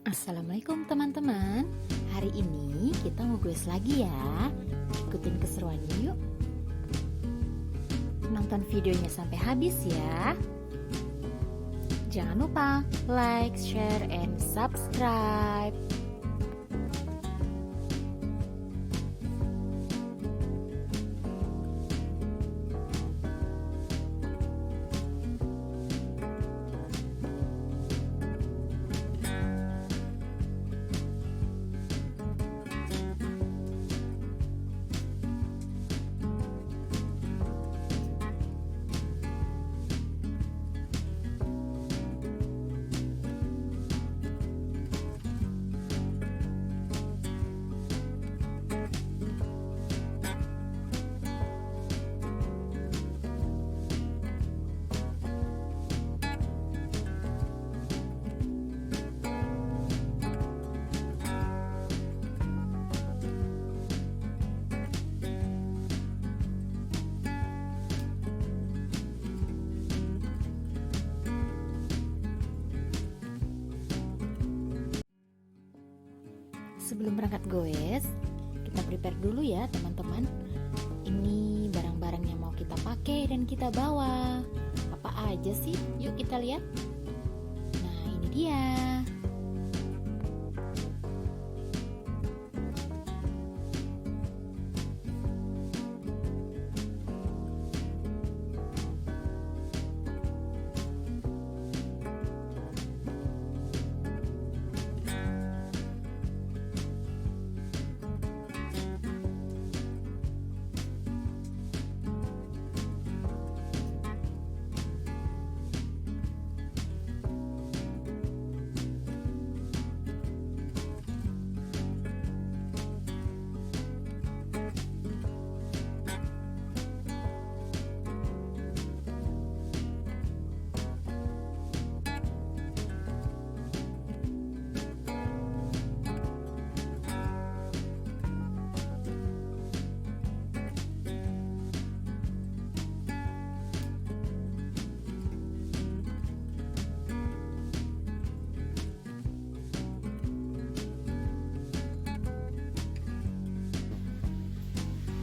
Assalamualaikum teman-teman. Hari ini kita mau goes lagi ya. Ikutin keseruannya yuk. Nonton videonya sampai habis ya. Jangan lupa like, share, and subscribe. Sebelum berangkat goes, kita prepare dulu ya teman-teman. Ini barang-barang yang mau kita pakai dan kita bawa. Apa aja sih? Yuk kita lihat. Nah, ini dia.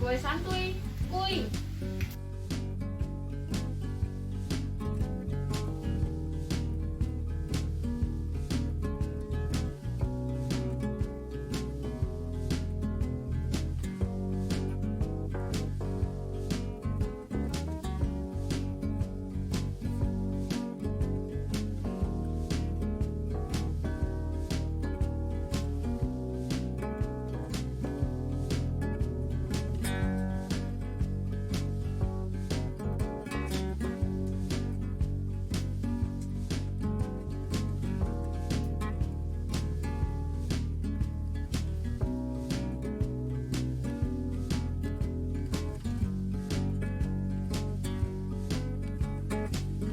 Gue santuy, kuy.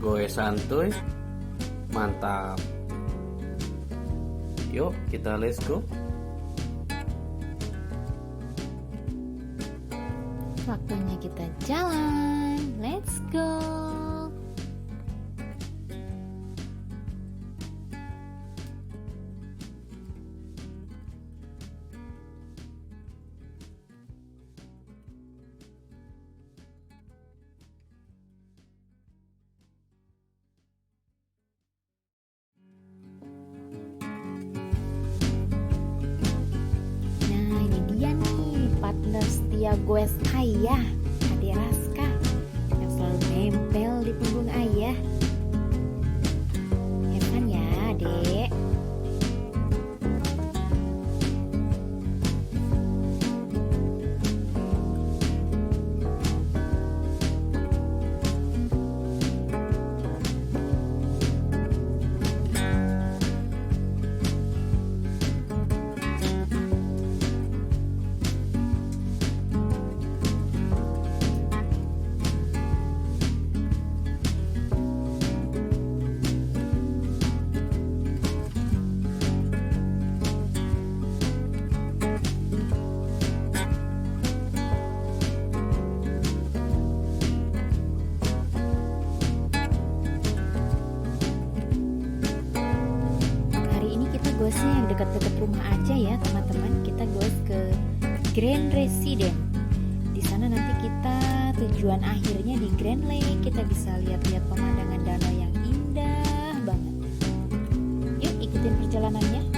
Gue santuy, mantap. Yuk kita let's go. Waktunya kita jalan. Let's go. Nah, ini dia nih partner setia goes ayah, Adik Raska, yang selalu nempel di punggung ayah. Have fun ya, Adek. goesnya yang dekat-dekat rumah aja ya teman-teman. Kita goes ke Grand Residence. Di sana nanti kita tujuan akhirnya di Grand Lake. Kita bisa lihat-lihat pemandangan danau yang indah banget. Yuk ikutin perjalanannya.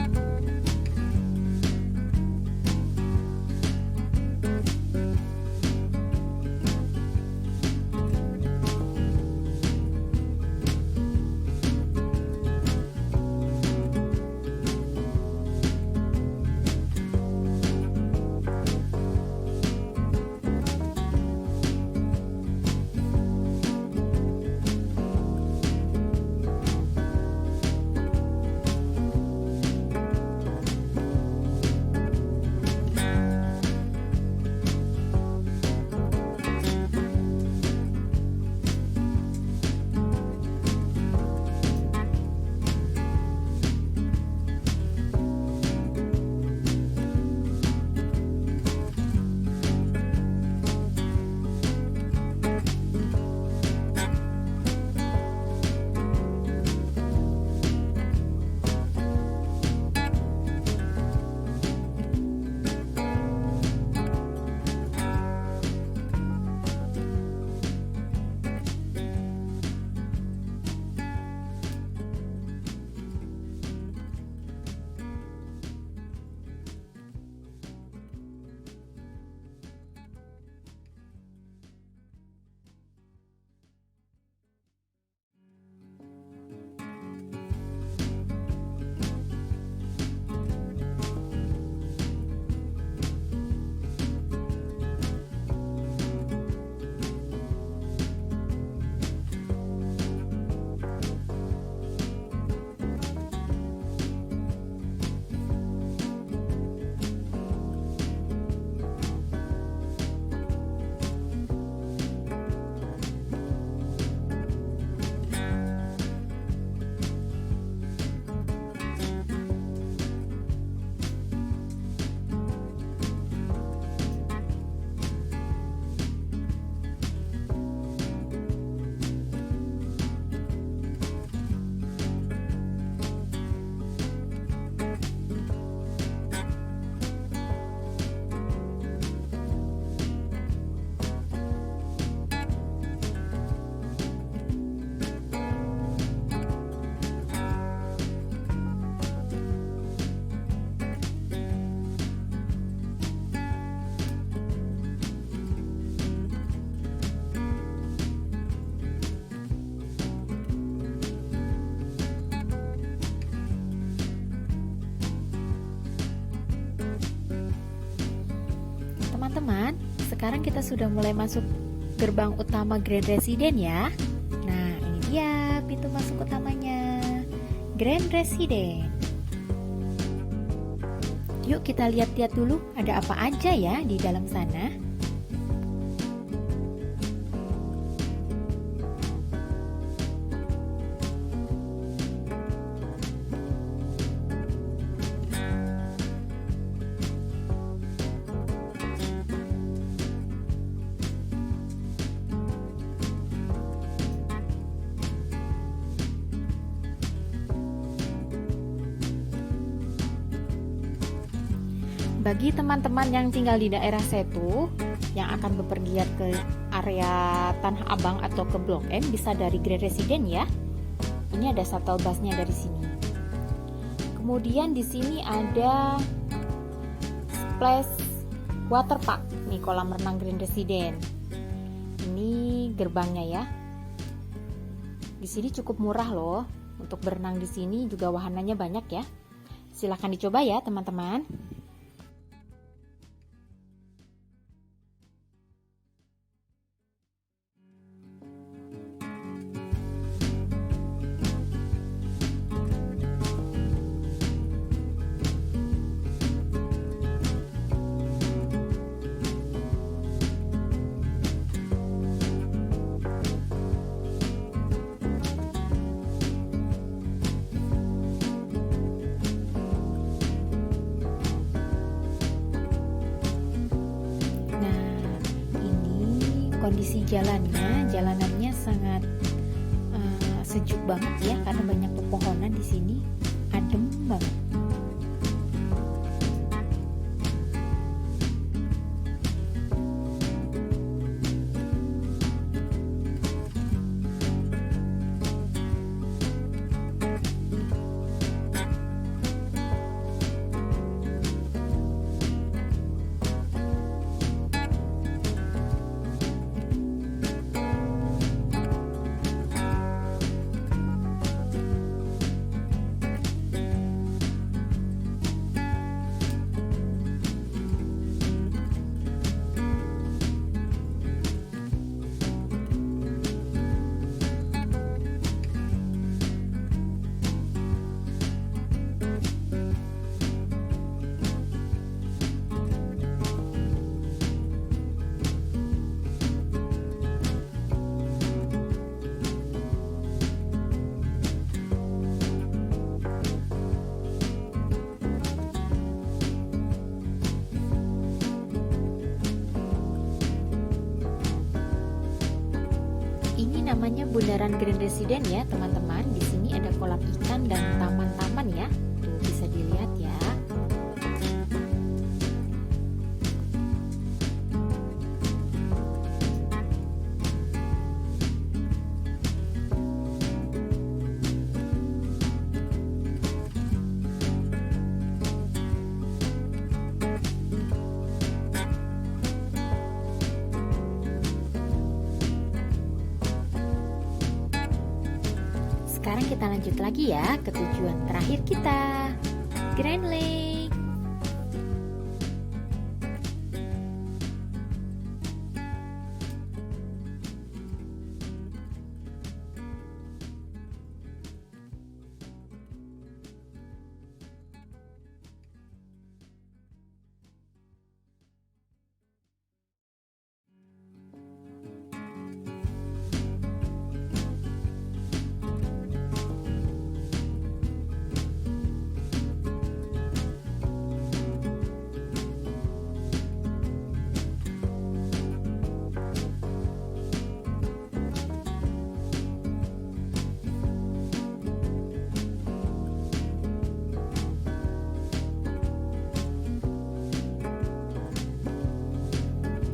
Teman-teman, sekarang kita sudah mulai masuk gerbang utama Grand Residence ya. Nah, ini dia pintu masuk utamanya, Grand Residence. Yuk kita lihat-lihat dulu ada apa aja ya di dalam sana. Bagi teman-teman yang tinggal di daerah Setu yang akan bepergian ke area Tanah Abang atau ke Blok M, bisa dari Grand Residence ya. Ini ada shuttle busnya dari sini. Kemudian di sini ada Splash Water Park, nih kolam renang Grand Residence. Ini gerbangnya ya. Di sini cukup murah loh. Untuk berenang di sini juga wahananya banyak ya. Silahkan dicoba ya teman-teman. Kondisi jalanannya sangat sejuk banget ya, karena banyak pepohonan di sini, adem banget. namanya Bundaran Grand Residence ya teman-teman. Di sini ada kolam ikan dan taman-taman ya. Tuh bisa dilihat ya. Sekarang kita lanjut lagi ya ke tujuan terakhir kita, Grand Lake.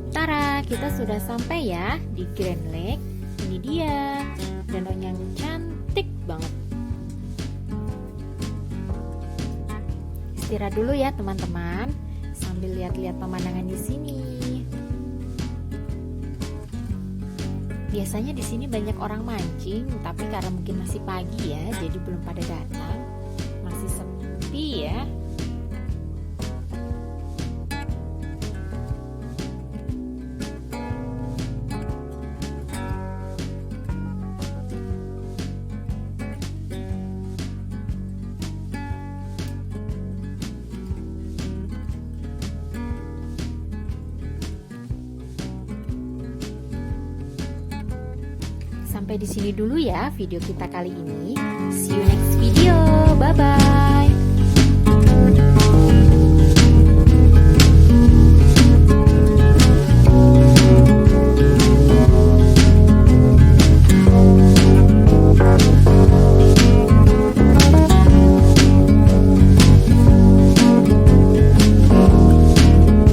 Tara, kita sudah sampai ya di Grand Lake. Ini dia, danau yang cantik banget. Istirahat dulu ya teman-teman, sambil lihat-lihat pemandangan di sini. Biasanya di sini banyak orang mancing, tapi karena mungkin masih pagi ya, jadi belum pada datang. Masih sepi ya. Sampai di sini dulu ya video kita kali ini. See you next video. Bye bye.